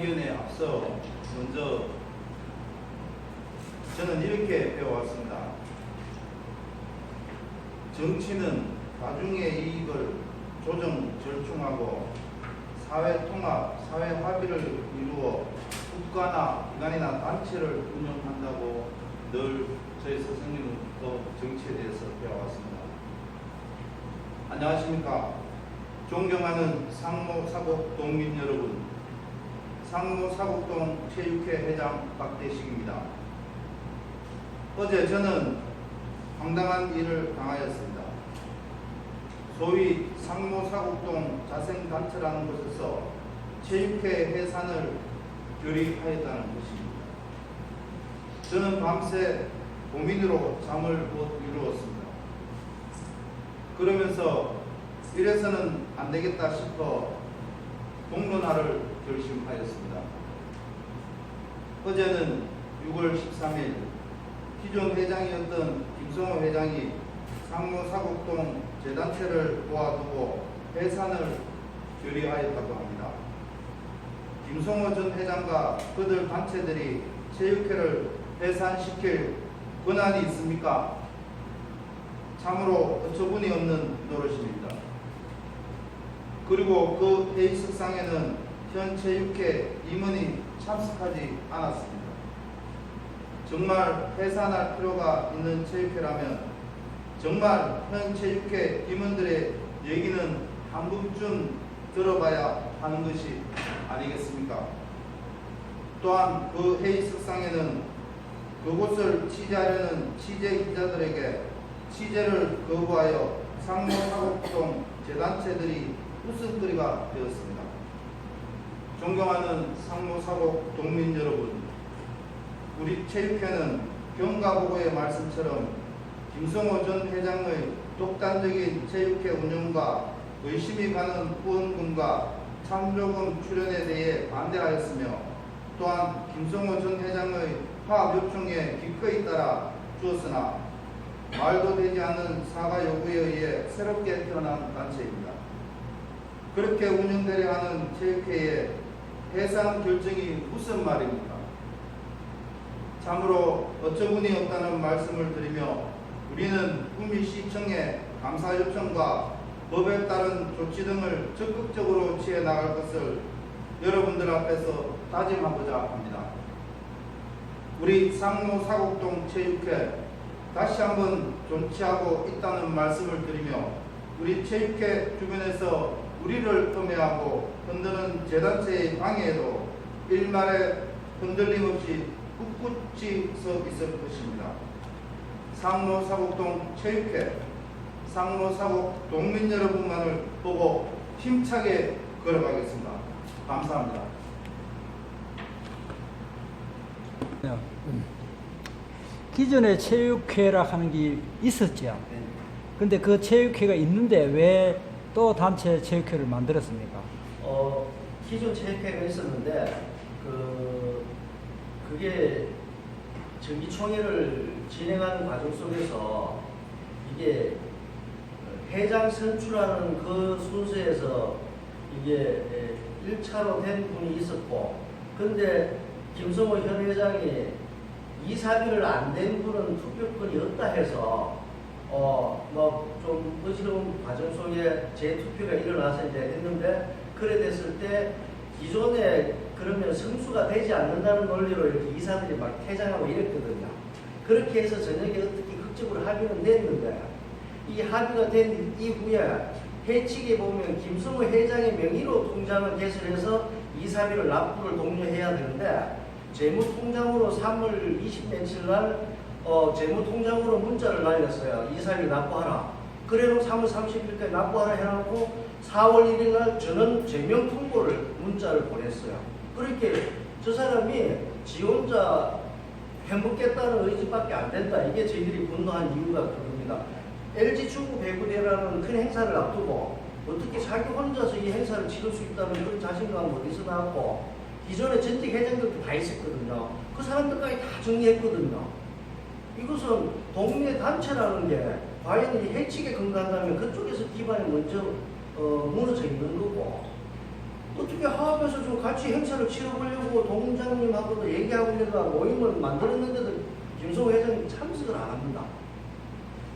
의견에 앞서 먼저 저는 이렇게 배워왔습니다. 정치는 다중의 이익을 조정, 절충하고 사회 통합, 사회 합의를 이루어 국가나 기관이나 단체를 운영한다고 늘 저희 선생님도 정치에 대해서 배워왔습니다. 안녕하십니까. 존경하는 상무사국 동민 여러분, 상무사국동 체육회 회장 박대식입니다. 어제 저는 황당한 일을 당하였습니다. 소위 상무사국동 자생단체라는 곳에서 체육회 해산을 결의하였다는 것입니다. 저는 밤새 고민으로 잠을 못 이루었습니다. 그러면서 이래서는 안 되겠다 싶어 공론화를 결심하였습니다. 어제는 6월 13일 기존 회장이었던 김성호 회장이 상무사국동 재단체를 모아두고 해산을 결의하였다고 합니다. 김성호 전 회장과 그들 단체들이 체육회를 해산시킬 권한이 있습니까? 참으로 어처구니 없는 노릇입니다. 그리고 그 회의석상에는 현 체육회 임원이 참석하지 않았습니다. 정말 해산할 필요가 있는 체육회라면 정말 현 체육회 임원들의 얘기는 한 번쯤 들어봐야 하는 것이 아니겠습니까? 또한 그 회의석상에는 그곳을 취재하려는 취재 기자들에게 취재를 거부하여 상무사국동 재단체들이 웃음거리가 되었습니다. 존경하는 상무사국 동민 여러분, 우리 체육회는 경가보고의 말씀처럼 김성호 전 회장의 독단적인 체육회 운영과 의심이 가는 후원금과 참조금 출연에 대해 반대하였으며, 또한 김성호 전 회장의 화합 요청에 기꺼이 따라 주었으나 말도 되지 않는 사과 요구에 의해 새롭게 태어난 단체입니다. 그렇게 운영되려 하는 체육회에 해산 결정이 무슨 말입니까? 참으로 어처구니 없다는 말씀을 드리며 우리는 구미시청의 감사 요청과 법에 따른 조치 등을 적극적으로 취해 나갈 것을 여러분들 앞에서 다짐하고자 합니다. 우리 상무사국동 체육회 다시 한번 존치하고 있다는 말씀을 드리며 우리 체육회 주변에서 우리를 폄훼하고 흔드는 재단체의 방해에도 일말의 흔들림 없이 꿋꿋이 서 있을 것입니다. 상무사국동 체육회, 상무사국 동민 여러분만을 보고 힘차게 걸어가겠습니다. 감사합니다. 기존에 체육회라 하는 게 있었죠. 근데 그 체육회가 있는데 왜 또 단체 체육회를 만들었습니까? 기존 체육회가 있었는데 그게 정기총회를 진행하는 과정 속에서 이게 회장 선출하는 그 순서에서 이게 1차로 된 분이 있었고, 근데 김성호 현 회장이 이사비를 안 된 분은 투표권이 없다 해서 좀 어지러운 과정 속에 재투표가 일어나서 이제 했는데, 그래 됐을 때 기존에 그러면 성수가 되지 않는다는 논리로 이렇게 이사들이 막 퇴장하고 이랬거든요. 그렇게 해서 저녁에 어떻게 극적으로 합의는 됐는데, 이 합의가 된 이후에 회칙에 보면 김성호 회장의 명의로 통장을 개설해서 이사비를 납부를 독려해야 되는데, 재무통장으로 3월 20 며칠 날 재무통장으로 문자를 날렸어요. 이사비 납부하라. 그래놓고 3월 30일까지 납부하라 해놓고 4월 1일 날 저는 제명 통보를 문자를 보냈어요. 그렇게 저 사람이 지 혼자 해먹겠다는 의지밖에 안 된다. 이게 저희들이 분노한 이유가 그겁니다. LG 축구 배구대회라는 큰 행사를 앞두고 어떻게 자기 혼자서 이 행사를 치를 수 있다는 그런 자신감은 어디서 나왔고, 기존에 전직 회장들도 다 있었거든요. 그 사람들까지 다 정리했거든요. 이것은 동네 단체라는 게 과연 이 해칙에 근거한다면 그쪽에서 기반이 먼저 무너져 있는 거고, 어떻게 화합해서 좀 같이 행사를 치러보려고 동장님하고도 얘기하고 있는가 모임을 만들었는데도 김성호 회장님 참석을 안 합니다.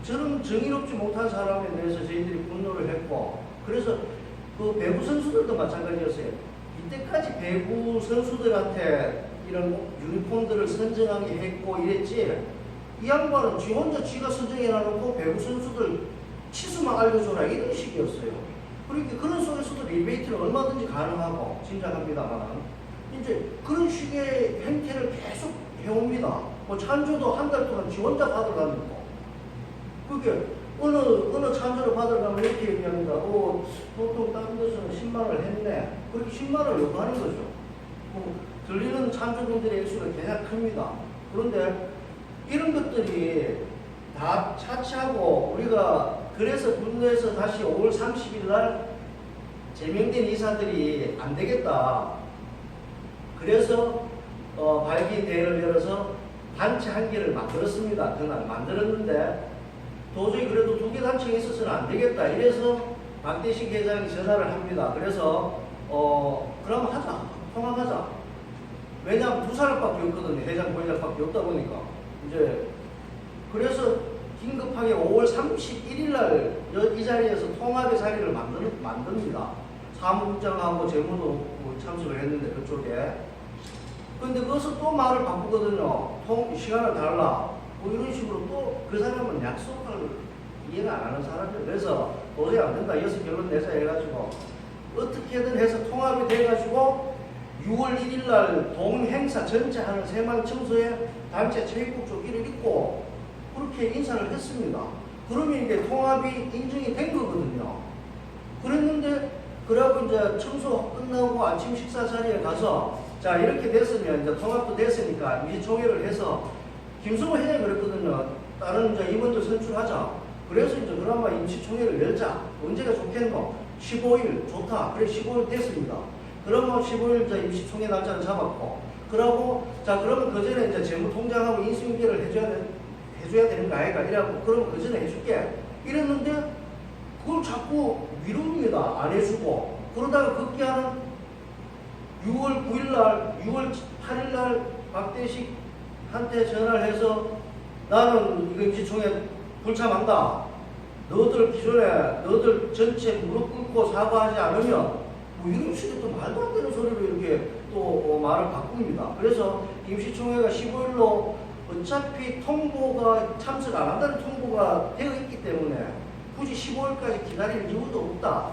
저는 정의롭지 못한 사람에 대해서 저희들이 분노를 했고, 그래서 그 배구 선수들도 마찬가지였어요. 이때까지 배구 선수들한테 이런 유니폼들을 선정하게 했고 이랬지, 이 양반은 지 혼자 지가 선정해놔놓고 배구 선수들 치수만 알려줘라 이런 식이었어요. 그러니까 그런 속에서도 리베이트는 얼마든지 가능하고 진작합니다만 이제 그런 식의 행태를 계속 해옵니다. 뭐 찬조도 한 달 동안 지 혼자 받아가니까 그게 어느 찬조를 받아가면 이렇게 얘기합니다. 보통 다른 데서는 10만 원을 했네. 그렇게 10만 원을 요구하는 거죠. 들리는 찬조분들의 액수가 굉장히 큽니다. 그런데 이런 것들이 다 차치하고 우리가 그래서 군대에서 다시 5월 30일 날 제명된 이사들이 안 되겠다. 그래서 발기 대회를 열어서 단체 한 개를 만들었습니다. 그날 만들었는데 도저히 그래도 두 개 단체가 있어서는 안 되겠다. 이래서 박대식 회장이 전화를 합니다. 그래서 그럼 하자. 통합하자. 왜냐하면 두 사람밖에 없거든요. 회장, 부회장밖에 없다 보니까. 이제 그래서 긴급하게 5월 31일 날 이 자리에서 통합의 자리를 만듭니다. 사무국장하고 재무도 참석을 했는데 그쪽에. 근데 거기서 또 말을 바꾸거든요. 시간을 달라. 뭐 이런 식으로 또 그 사람은 약속을 이해를 안 하는 사람이에요. 그래서 도저히 안 된다. 이어서 결론 내자 해가지고 어떻게든 해서 통합이 돼가지고 6월 1일 날 동행사 전체 하는 새만청소에 단체 체육복 조끼를 입고 그렇게 인사를 했습니다. 그러면 이게 통합이 인정이 된 거거든요. 그랬는데 그러고 이제 청소 끝나고 아침 식사 자리에 가서 자 이렇게 됐으면 이제 통합도 됐으니까 임시총회를 해서 김성호 회장이 그랬거든요. 다른 이제 임원들 선출하자. 그래서 이제 그나마 임시총회를 열자. 언제가 좋겠노? 15일 좋다. 그래 15일 됐습니다. 그러면 15일 이제 임시총회 날짜를 잡았고, 그러고 자 그러면 그 전에 이제 재무통장하고 인수인계를 해줘야 되는 거 아이가 이래갖고 그럼 그 전에 해줄게. 이랬는데 그걸 자꾸 미룹니다. 안 해주고 그러다가 급기야는 6월 9일 날, 6월 8일 날 박대식한테 전화를 해서 나는 이거 임시총회 불참한다. 너들 기존에 너들 전체 무릎 꿇고 사과하지 않으면 뭐 이런 식의 또 말도 안 되는 소리로 이렇게 또 말을 바꿉니다. 그래서 임시총회가 15일로 어차피 통보가 참석 안 한다는 통보가 되어 있기 때문에 굳이 15일까지 기다릴 이유도 없다.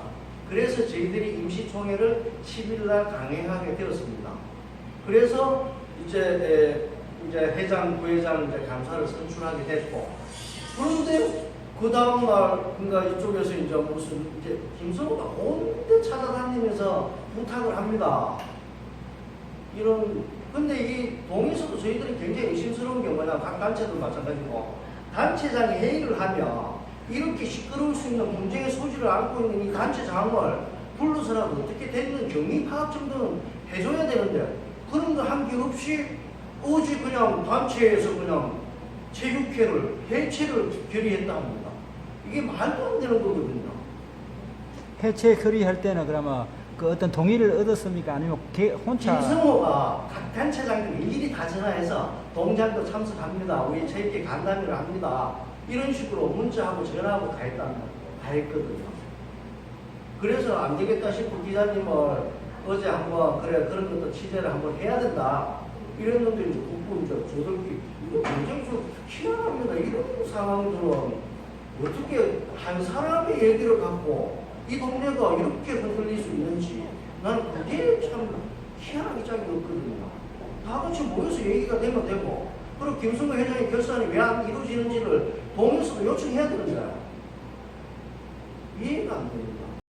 그래서 저희들이 임시총회를 10일 날 강행하게 되었습니다. 그래서 이제 회장, 부회장 이제 감사를 선출하게 됐고, 그런데 그 다음날 그러니까 이쪽에서 이제 무슨 이제 김성호가 온데 찾아다니면서 부탁을 합니다. 근데 이 동에서도 저희들이 굉장히 의심스러운 게 뭐냐, 각 단체도 마찬가지고 단체장이 회의를 하면 이렇게 시끄러울 수 있는 문제의 소지를 안고 있는 이 단체장을 불러서라도 어떻게 됐는 경위 파악 정도는 해줘야 되는데 그런 거 한 게 없이 어제 그냥 단체에서 그냥 체육회를 해체를 결의했다 합니다. 이게 말도 안 되는 거거든요. 해체 결의할 때는 그러면 그 어떤 동의를 얻었습니까? 아니면 혼자? 김성호가 각 단체장들 일일이 다 전화해서 동장도 참석합니다. 우리 체육회 간담회를 합니다. 이런 식으로 문자하고 전화하고 다 했거든요. 그래서 안 되겠다 싶은 기자님을 어제 한번 그런 것도 취재를 한번 해야 된다. 이랬는데 이제 국부 이제 저들끼리 이거 굉장히 좀 희한합니다. 이런 상황들은 어떻게 한 사람의 얘기를 갖고 이 동네가 이렇게 흔들릴 수 있는지 난 그게 참 희한하게 짝이었거든요. 다 같이 모여서 얘기가 되면 되고 그리고 김성호 회장의 결산이 왜 안 이루어지는지를 동에서도 요청해야 되는데 이해가 안 됩니다.